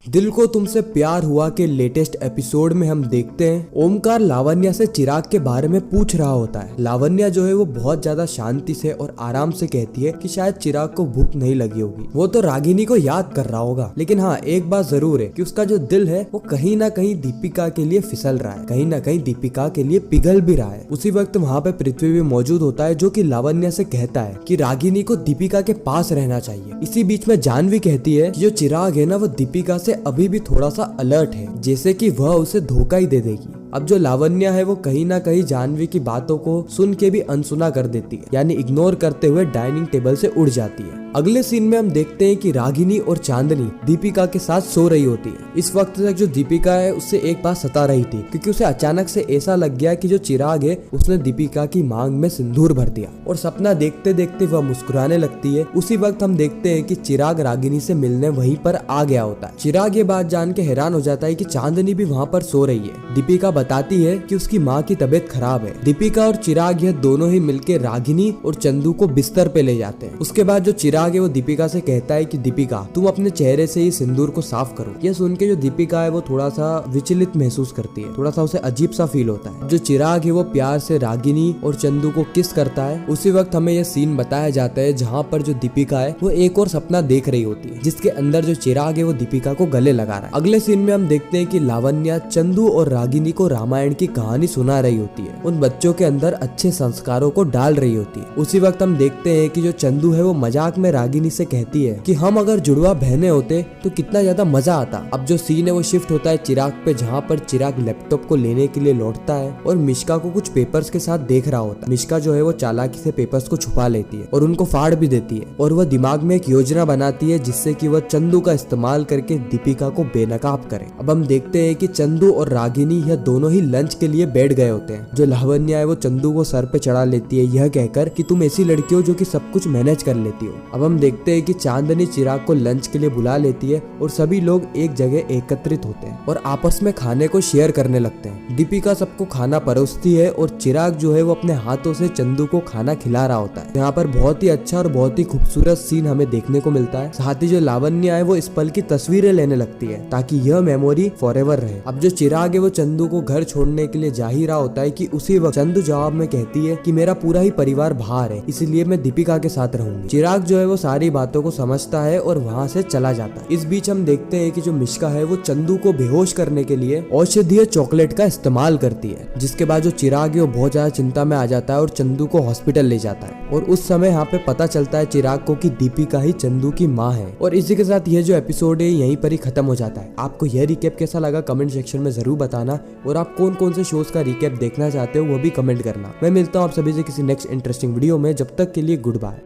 दिल को तुमसे प्यार हुआ के लेटेस्ट एपिसोड में हम देखते हैं ओमकार लावण्या से चिराग के बारे में पूछ रहा होता है। लावण्या जो है वो बहुत ज्यादा शांति से और आराम से कहती है कि शायद चिराग को भूख नहीं लगी होगी, वो तो रागिनी को याद कर रहा होगा। लेकिन हाँ, एक बात जरूर है कि उसका जो दिल है वो कहीं ना कहीं दीपिका के लिए फिसल रहा है, कहीं ना कहीं दीपिका के लिए पिघल भी रहा है। उसी वक्त वहाँ पे पृथ्वी भी मौजूद होता है जो कि लावण्या से कहता है कि रागिनी को दीपिका के पास रहना चाहिए। इसी बीच में जानवी कहती है कि जो चिराग है ना वो दीपिका से अभी भी थोड़ा सा अलर्ट है, जैसे कि वह उसे धोखा ही दे देगी। अब जो लावण्या है वो कहीं ना कहीं जानवी की बातों को सुन के भी अनसुना कर देती है, यानी इग्नोर करते हुए डाइनिंग टेबल से उड़ जाती है। अगले सीन में हम देखते हैं कि रागिनी और चांदनी दीपिका के साथ सो रही होती है। इस वक्त तक जो दीपिका है उससे एक बात सता रही थी, क्योंकि उसे अचानक से ऐसा लग गया कि जो चिराग है उसने दीपिका की मांग में सिंदूर भर दिया और सपना देखते देखते वह मुस्कुराने लगती है। उसी वक्त हम देखते हैं कि चिराग रागिनी से मिलने वहीं पर आ गया होता है। चिराग ये बात जान के हैरान हो जाता है कि चांदनी भी वहाँ पर सो रही है। दीपिका बताती है कि उसकी माँ की तबीयत खराब है। दीपिका और चिराग यह दोनों ही मिलकर रागिनी और चंदू को बिस्तर पे ले जाते हैं। उसके बाद जो चिराग है वो दीपिका से कहता है कि दीपिका तुम अपने चेहरे से ही सिंदूर को साफ करो। यह सुन के जो दीपिका है वो थोड़ा सा विचलित महसूस करती है, थोड़ा सा उसे अजीब सा फील होता है। जो चिराग है वो प्यार से रागिनी और चंदू को किस करता है। उसी वक्त हमें यह सीन बताया जाता है जहाँ पर जो दीपिका है वो एक और सपना देख रही होती है, जिसके अंदर जो चिराग है वो दीपिका को गले लगा रहा है। अगले सीन में हम देखते हैं कि लावण्या चंदू और रागिनी को रामायण की कहानी सुना रही होती है, उन बच्चों के अंदर अच्छे संस्कारों को डाल रही होती है। उसी वक्त हम देखते हैं कि जो चंदू है वो मजाक में रागिनी से कहती है कि हम अगर जुड़वा बहने होते तो कितना ज्यादा मजा आता। अब जो सीन है वो शिफ्ट होता है चिराग पे, जहाँ पर चिराग लैपटॉप को लेने के लिए लौटता है और मिश्का को कुछ पेपर्स के साथ देख रहा होता है। मिश्का जो है वो चालाकी से पेपर्स को छुपा लेती है और उनको फाड़ भी देती है, और वह दिमाग में एक योजना बनाती है जिससे कि वह चंदू का इस्तेमाल करके दीपिका को बेनकाब करे। अब हम देखते हैं कि चंदू और रागिनी यह दोनों ही लंच के लिए बैठ गए होते हैं। जो लावण्या है वो चंदू को सर पे चढ़ा लेती है, यह कहकर कि तुम ऐसी लड़की हो जो कि सब कुछ मैनेज कर लेती हो। अब हम देखते हैं कि चांदनी चिराग को लंच के लिए बुला लेती है और सभी लोग एक जगह एकत्रित होते हैं और आपस में खाने को शेयर करने लगते हैं। दीपिका सबको खाना परोसती है और चिराग जो है वो अपने हाथों से चंदू को खाना खिला रहा होता है। यहाँ पर बहुत ही अच्छा और बहुत ही खूबसूरत सीन हमें देखने को मिलता है। साथ ही जो लावण्या है वो इस पल की तस्वीरें लेने लगती है ताकि यह मेमोरी फॉरएवर रहे। अब जो चिराग है वो चंदू को घर छोड़ने के लिए जा ही रहा होता है कि उसी वक्त चंदू जवाब में कहती है कि मेरा पूरा ही परिवार बाहर है, इसलिए मैं दीपिका के साथ रहूंगी। चिराग जो है वो सारी बातों को समझता है और वहाँ से चला जाता है। इस बीच हम देखते हैं कि जो मिश्का है वो चंदू को बेहोश करने के लिए औषधीय चॉकलेट का इस्तेमाल करती है, जिसके बाद जो चिराग है वो बहुत ज्यादा चिंता में आ जाता है और चंदू को हॉस्पिटल ले जाता है। और उस समय यहाँ पे पता चलता है चिराग को कि दीपिका ही चंदू की माँ है। और इसी के साथ यह जो एपिसोड है यहीं पर ही खत्म हो जाता है। आपको यह रिकैप कैसा लगा कमेंट सेक्शन में जरूर बताना, और आप कौन कौन से शोज का रिकैप देखना चाहते हो वो भी कमेंट करना। मैं मिलता हूँ आप सभी से किसी नेक्स्ट इंटरेस्टिंग वीडियो में, जब तक के लिए गुड बाय।